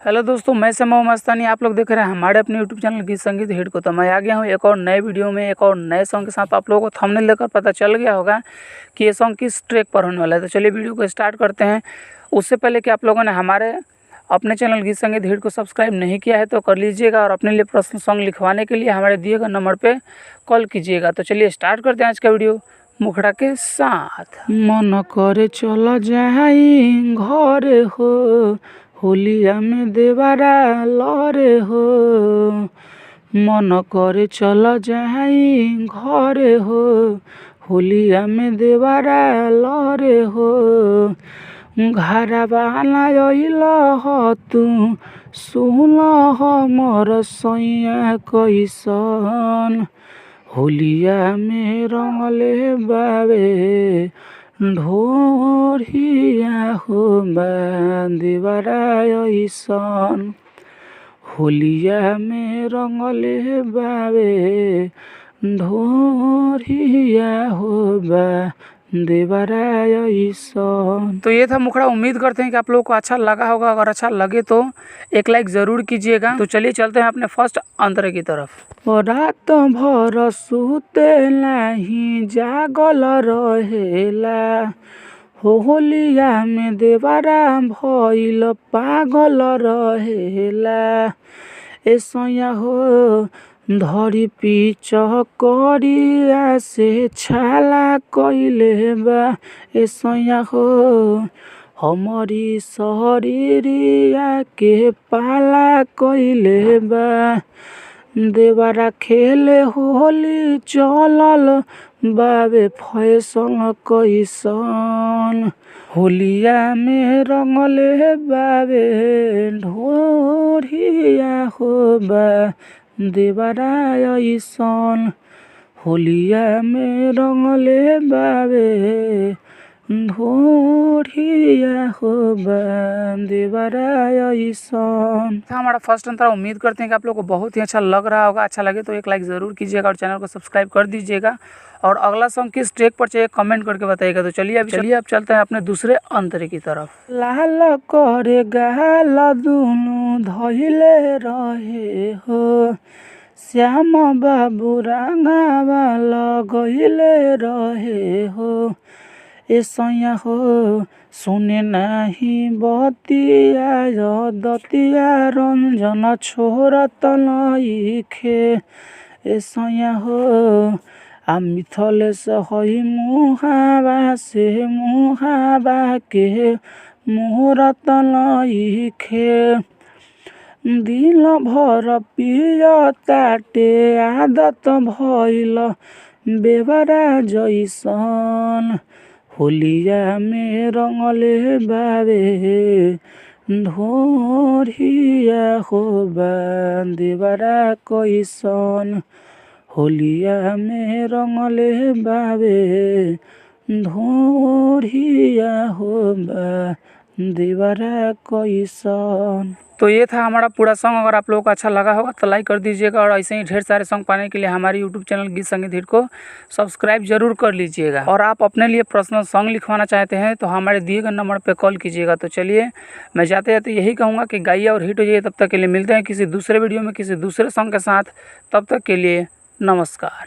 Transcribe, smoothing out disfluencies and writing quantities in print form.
Hello दोस्तों, मैं समय मस्तानी। आप लोग देख रहे हैं हमारे अपने यूट्यूब चैनल गीत संगीत हिट को। तो मैं आ गया हूँ एक और नए वीडियो में, एक और नए सॉन्ग के साथ। आप लोगों को थंबनेल देखकर पता चल गया होगा कि ये सॉन्ग किस ट्रैक पर होने वाला है। तो चलिए वीडियो को स्टार्ट करते हैं। उससे पहले कि आप लोगों ने हमारे अपने चैनल गीत संगीत हिट को सब्सक्राइब नहीं किया है तो कर लीजिएगा, और अपने लिए पर्सनल सॉन्ग लिखवाने के लिए हमारे दिए गए नंबर पर कॉल कीजिएगा। तो चलिए स्टार्ट करते हैं आज का वीडियो मुखड़ा के साथ। मन करे चला जाई घरे हो, होलिया में देवारा लरे हो। मन करे चला जाई घरे हो, होलिया में देवारा लरे हो। घरवा आइल ह तू सुन हमर सैया कैसन, होलिया में रंगले बावे ढोरिया हो देवरा ऐसन। होलिया में रंगले बावे ढोरिया हो देवरा ऐसन। तो ये था मुखड़ा। उम्मीद करते हैं कि आप लोगों को अच्छा लगा होगा। अगर अच्छा लगे तो एक लाइक ज़रूर कीजिएगा। तो चलिए चलते हैं अपने फर्स्ट अंतरे की तरफ। रात भर सुते नहीं जागल रहेला, होलिया में देवरा भइल पागल रहेला। ऐसा हो धरी पीछ करिया से छाला कइले बा। ऐसा हो हमारी शरीरिया के पाला कइले बा। देवरा खेले होली चलल बाबे फैशन कैसन, होलिया में रंगले बाबे ढोरिया हो देवरा ऐसन। होलिया में रंगले बाबे ढोरिया हो देवरा ऐसन। हमारा फर्स्ट अंतरा। उम्मीद करते हैं कि आप लोगों को बहुत ही अच्छा लग रहा होगा। अच्छा लगे तो एक लाइक ज़रूर कीजिएगा और चैनल को सब्सक्राइब कर दीजिएगा। और अगला सॉन्ग किस ट्रैक पर चाहिए कमेंट करके बताइएगा। तो चलिए अब चलते हैं अपने दूसरे अंतरे की तरफ। लाल करे गाल दुनु धइले रहे हो, श्याम बाबू रंगावा लगइले रहे हो। ऐसा हो सुने नहीं बतिया दतिया रंजन छोड़त नइखे। ऐसा हो मिथलेश हई मुहावा से मुहावा के मुहूर्त नइखे। दिल भर पिय ताटे आदत भइल बेवरा जैसन, होलिया में रंगले बावे ढोरिया हो देवरा कैसन। होलिया में रंगले बावे ढोरिया हो देवरा कैसन। तो ये था हमारा पूरा सॉन्ग। अगर आप लोगों को अच्छा लगा होगा तो लाइक कर दीजिएगा, और ऐसे ही ढेर सारे सॉन्ग पाने के लिए हमारे यूट्यूब चैनल गीत संगीत हिट को सब्सक्राइब जरूर कर लीजिएगा। और आप अपने लिए पर्सनल सॉन्ग लिखवाना चाहते हैं तो हमारे दिए गए नंबर पर कॉल कीजिएगा। तो चलिए मैं जाते जाते यही कहूँगा कि गाइए और हिट हो जाइए। तब तक के लिए मिलते हैं किसी दूसरे वीडियो में किसी दूसरे सॉन्ग के साथ। तब तक के लिए नमस्कार।